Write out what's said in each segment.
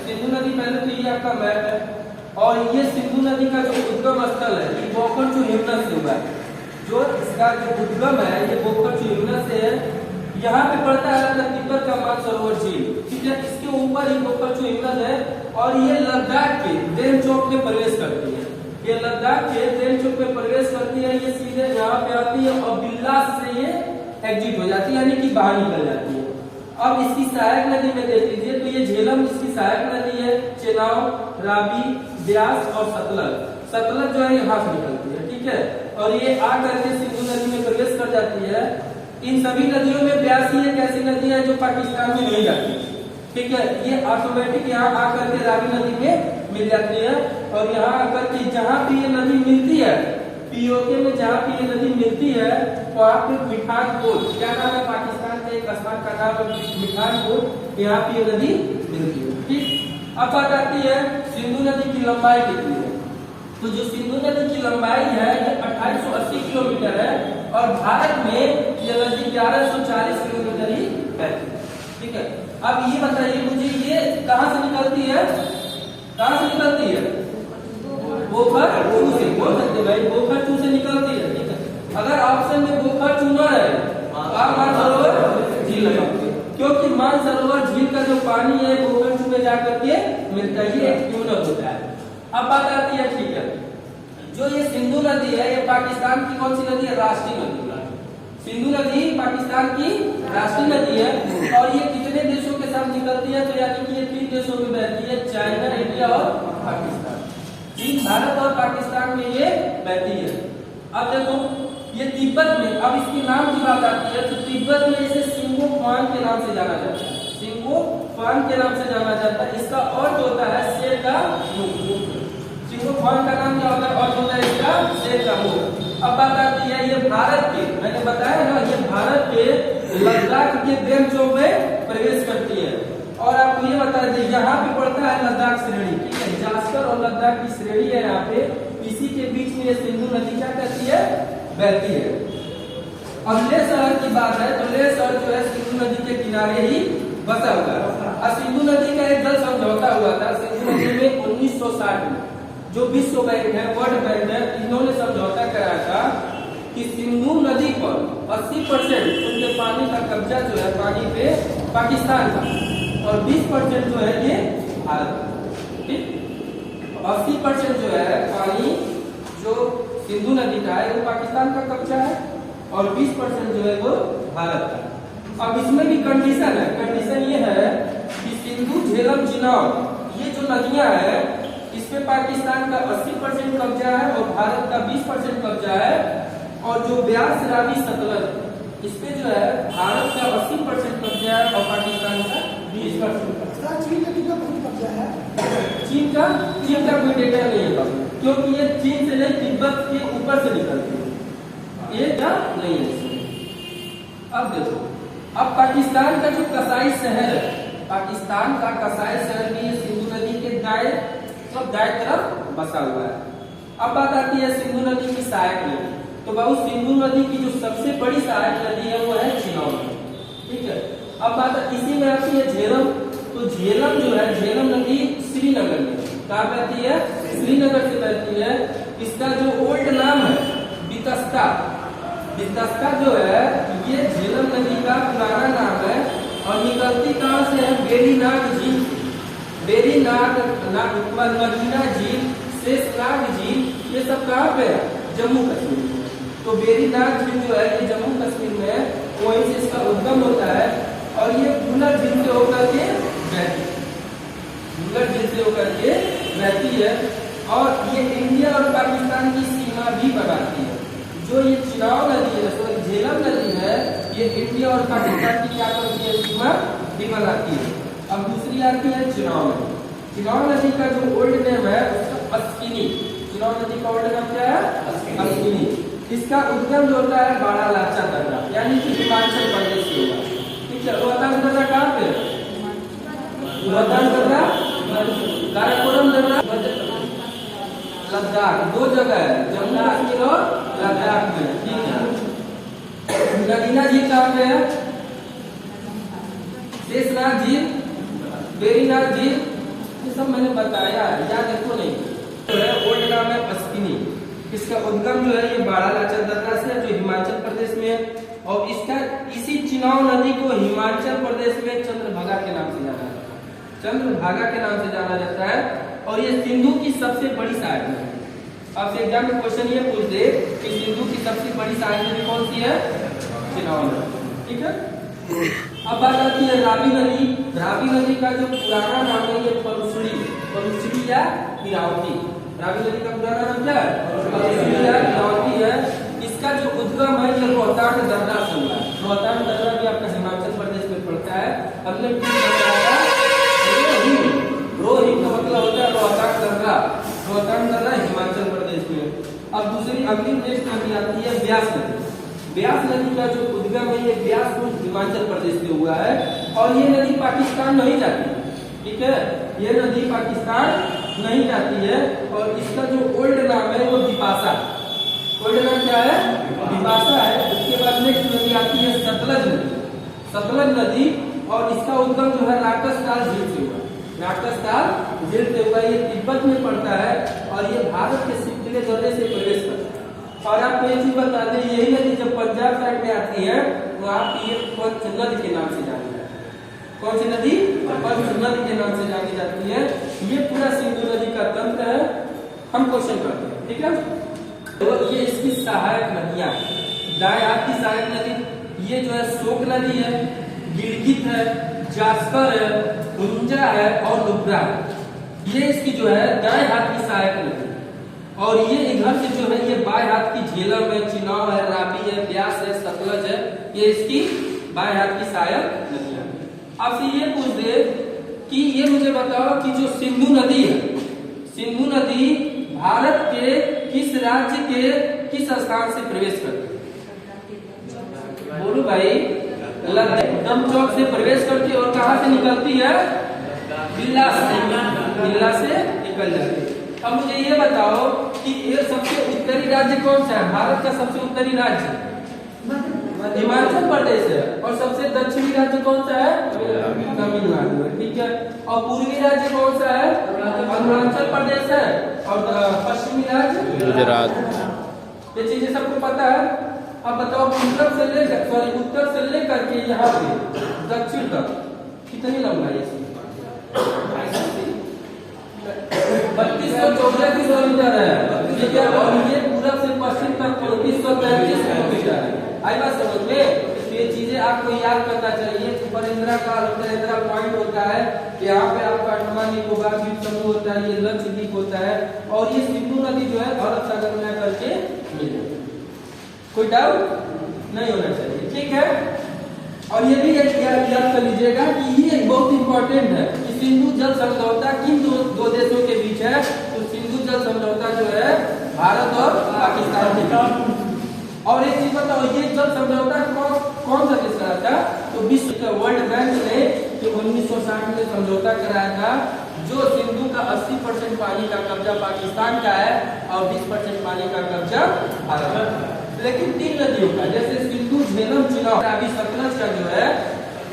सिंधु नदी पहले तो ये आपका मैप है, और ये सिंधु नदी का जो उद्गम स्थल है ये बोकाचू हिमनद से हुआ है। जो इसका जो उद्गम है ये बोकाचू हिमनद से है। यहाँ पे पड़ता है अपना तिब्बत का मानसरोवर झील, ठीक है। इसके ऊपर ही बोकाचू हिमनद है और ये लद्दाख के देमचोक में प्रवेश करती है। ये लद्दाख के देमचोक में प्रवेश करती है, ये सीधे यहाँ पे आती है और बिल्लास से ये एग्जिट हो जाती है, यानी कि बाहर निकल जाती है। अब इसकी सहायक नदी में देख लीजिए तो ये झेलम इसकी सहायक नदी है। चेनाब, रावी, ब्यास और सतलज जो है यहाँ से निकलती है, ठीक है। और ये आकर के सिंधु नदी में प्रवेश कर जाती है। इन सभी नदियों में ब्यास ही एक ऐसी नदी है जो पाकिस्तान में नहीं जाती, ठीक है। ये ऑटोमेटिक यहाँ आकर के रावी नदी में मिल जाती है, और यहाँ आकर के जहाँ भी ये नदी मिलती है, पीओके में जहाँ भी ये नदी मिलती है वहाँ पे मिठानपुर, क्या नाम है पाकिस्तान के एक स्थान का नाम है मिठानपुर, यहाँ पे ये नदी मिलती है, ठीक। अब बात आती है सिंधु नदी की लंबाई कितनी है। तो जो सिंधु नदी की लंबाई है ये 2880 किलोमीटर है, और भारत में ये नदी 1140 किलोमीटर ही है, ठीक है। अब ये बताइए मुझे ये कहाँ से निकलती है, कहाँ से निकलती है? बोकाचू से, बोल सकते भाई बोकाचू से निकलती है, ठीक है। अगर ऑप्शन में बोकाचू न रहे आप मानसरोवर झील लगाओगे, क्योंकि मानसरोवर झील का जो पानी है बोकाचू में जाकर के मिलता है, ये ट्यूनअप होता है। अब बात आती है, ठीक है, जो ये सिंधु नदी है ये पाकिस्तान की कौन सी नदी है? राष्ट्रीय नदी। सिंधु नदी पाकिस्तान की राष्ट्रीय नदी है, और ये कितने देशों के साथ निकलती है? तो यानी कि ये 3 देशों में बहती है, चाइना, इंडिया और पाकिस्तान। चीन, भारत और पाकिस्तान में ये बहती है। अब देखो ये तिब्बत में, अब इसकी नाम की बात आती है तो तिब्बत में इसे सिंगो फान के नाम से जाना जाता है, सिंगो फान के नाम से जाना जाता है। इसका अर्थ होता है शेर का मुंह। सिंगो फान का नाम क्या होता है? अर्थ होता है इसका शेर का मुंह। अब बात आती है ये भारत के, मैंने बताया ना, ये भारत के लद्दाख के देमचोक में प्रवेश करती है। और आपको ये बता दें यहाँ पे पड़ता है लद्दाख श्रेणी, ठीक है। जास्कर और लद्दाख की श्रेणी है यहाँ पे, इसी के बीच में ये सिंधु नदी क्या कहती है? बहती है। और लेह शहर की बात है तो लेह शहर जो है सिंधु नदी के किनारे ही बसा हुआ है। और सिंधु नदी का एक जल समझौता हुआ था सिंधु नदी में 1960 में, जो विश्व बैंक है, वर्ल्ड बैंक है, इन्होंने समझौता कराया था कि सिंधु नदी पर 80% उनके पानी का कब्जा जो है पानी पे पाकिस्तान का, और 20% जो है ये भारत, ठीक। 80% जो है पानी जो सिंधु नदी का है वो पाकिस्तान का कब्जा है, और 20% जो है वो भारत का। अब इसमें भी कंडीशन है, कंडीशन ये है कि सिंधु, झेलम, चिनाब ये जो नदियां हैं इसमें पाकिस्तान का 80% कब्जा है और भारत का 20% कब्जा है, और जो ब्यास, रावी, सतलज इस पे जो है भारत का 80% कब्जा है और पाकिस्तान का 20% कब्जा। चीन का कितना कब्जा है? चीन का कोई डेटा नहीं है, क्योंकि ये चीन से नहीं तिब्बत के ऊपर से निकलती है, ये क्या नहीं है। अब देखो, अब पाकिस्तान का जो कसाई शहर है, पाकिस्तान का कसाई शहर भी सिंधु नदी के दाएं तरफ बसा हुआ है। अब बात आती है सिंधु नदी की सहायक नदी। तो बाबू सिंधु नदी की जो सबसे बड़ी सहायक नदी है वो है चेनाब नदी, ठीक है। अब बात इसी में आती है झेलम। तो झेलम जो है, झेलम नदी श्रीनगर में कहाँ बहती है? श्रीनगर से बहती है। इसका जो ओल्ड नाम है बितस्ता, बितस्ता जो है ये झेलम नदी का पुराना नाम है, और निकलती कहाँ से है? बेरीनाग झील, बेरीनाग, मदीना झील, शेषनाग झील, ये सब कहाँ पे है? जम्मू कश्मीर। तो बेरीनाग झील जो है ये जम्मू कश्मीर में है, वहीं से इसका उद्गम होता है, और ये भूलर झील से होकर के बहती है, भूलर झील से होकर के बहती है, और ये इंडिया और पाकिस्तान की सीमा भी बनाती है। जो ये चिनाब नदी है, तो झेलम नदी है, ये इंडिया और पाकिस्तान की क्या करती है? सीमा भी बनाती है। अब दूसरी आती है चिनाब नदी। चिनाब नदी का जो ओल्ड नेम है उसका अस्किनी, चिनाब नदी का ओल्ड नाम क्या है? अस्किनी। इसका उद्गम जो होता है बारालाचा दर्रा, यानी कि हिमाचल प्रदेश से होगा, ठीक है। रोहतांग दर्रा कहाँ पे? रोहतांग दर्रा, काराकोरम दर्रा, लद्दाख, 2 जगह है, जम्मू कश्मीर और लद्दाख में, ठीक है। नगीना झील कहाँ पे है? शेषनाग झील, बेरीनाग झील, ये सब मैंने बताया, याद रखो नहीं। जो है ओल्ड नाम है अश्विनी। इसका उद्गम जो है ये बारालाचल दर्रा से है, जो हिमाचल प्रदेश में है। और इसका इसी चिनाव नदी को हिमाचल प्रदेश में चंद्रभागा के नाम से जाना जाता है, चंद्रभागा के नाम से जाना जाता है। और ये सिंधु की सबसे बड़ी सहायक नदी। आपसे एग्जाम में क्वेश्चन ये पूछ दे कि सिंधु की सबसे बड़ी सहायक नदी कौन सी है? चिनाव नदी। ठीक है, अब बात आती है रावी नदी। रावी नदी का जो पुराना नाम है ये परुसड़ी या इरावती। रावी नदी का पुराना नाम क्या है? परुसड़ी या इरावती है। इसका जो उद्गम है ये रोहतांग दर्रा से हुआ है। रोहतांग दर्रा भी आपका हिमाचल प्रदेश में पड़ता है। हमने रोहित का मतलब होता है रोहतांग दर्रा। रोहतांग दर्रा हिमाचल प्रदेश में। अब दूसरी अगली नेक्स्ट नदी आती है ब्यास नदी। ब्यास नदी का जो उद्गम है ये ब्यास कुंड हिमाचल प्रदेश में हुआ है। और ये नदी पाकिस्तान नहीं जाती, ठीक है, ये नदी पाकिस्तान नहीं जाती है। और इसका जो ओल्ड नाम है वो बिपाशा। ओल्ड नाम क्या है? बिपाशा है। उसके बाद नेक्स्ट नदी आती है सतलज नदी। सतलज नदी और इसका उद्गम जो है राकसताल झील से हुआ। राकसताल झील से हुआ, ये तिब्बत में पड़ता है और ये भारत के सिपले दर्रे से प्रवेश करता है। और आपको ये चीज बता दें, यही नदी जब पंजाब साइड में आती है तो आपकी ये पंचनद के नाम से जानी जाती है। कौन सी नदी? पंचनद के नाम से जानी जाती है। ये पूरा सिंधु नदी का तंत्र है। हम क्वेश्चन करते हैं, ठीक है। तो ये इसकी सहायक नदियां, दाएं हाथ की सहायक नदी ये जो है शोक नदी है, गिलगित है, जास्कर है, हुंजा है और लुब्रा है। ये इसकी जो है दाएं हाथ की सहायक नदी। और ये इधर से जो है ये बाएं हाथ की झेलम है, चिनाव है, रावी है, ब्यास है, सतलज है। ये इसकी बाएं हाथ की सहायक नदियां। आपसे ये पूछ दे कि ये मुझे बताओ कि जो सिंधु नदी है, सिंधु नदी भारत के किस राज्य के किस स्थान से प्रवेश करती है? बोलो भाई। दम चौक से प्रवेश करती है और कहां से निकलती है? बिल्ला से निकल जाती है। अब मुझे ये बताओ कि ये सबसे उत्तरी राज्य कौन सा है? भारत का सबसे उत्तरी राज्य हिमाचल प्रदेश है। और सबसे दक्षिणी राज्य कौन सा है? तमिलनाडु है, ठीक है। और पूर्वी राज्य कौन सा है? अरुणाचल प्रदेश है। और पश्चिमी राज्य गुजरात। ये चीजें सबको पता है। अब बताओ उत्तर से लेकर के यहाँ पे दक्षिण तक कितनी लंबाई है? 3214 किलोमीटर है, ठीक है। और ये पूरब से पश्चिम तक 3435 किलोमीटर है। आई बात समझ में? ये चीजें आपको याद करना चाहिए। उपरिंद्रा काल होता है, इंदिरा पॉइंट होता है, यहाँ पे आपका अंडमान निकोबार द्वीप समूह होता है, ये लक्षद्वीप होता है। और ये सिंधु नदी जो है भारत सागर में करके मिल जाती है। कोई डाउट नहीं होना चाहिए, ठीक है। और ये भी याद कर लीजिएगा कि ये बहुत इंपॉर्टेंट है कि सिंधु जल समझौता किन दो देशों के बीच है। तो सिंधु जल समझौता जो है भारत और पाकिस्तान के बीच। और एक चीज बताओ, ये जल समझौता कौन सा देश करा था? तो विश्व का वर्ल्ड बैंक ने 1960 में समझौता कराया था, जो सिंधु का 80% पानी का कब्जा पाकिस्तान का है और 20% पानी का कब्जा भारत का। लेकिन 3 नदियों का, जैसे सिंधु, झेलम, चिनाव, रावी, सतलज का जो है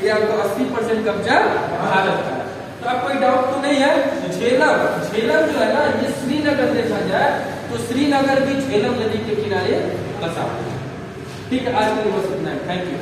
ये आपको 80% कब्जा भारत का है। तो आप कोई डाउट तो नहीं है? झेलम जो है ना, ये श्रीनगर देखा जाए तो श्रीनगर भी झेलम नदी के किनारे बसा। ठीक है, आज के लिए बस इतना है। Thank you.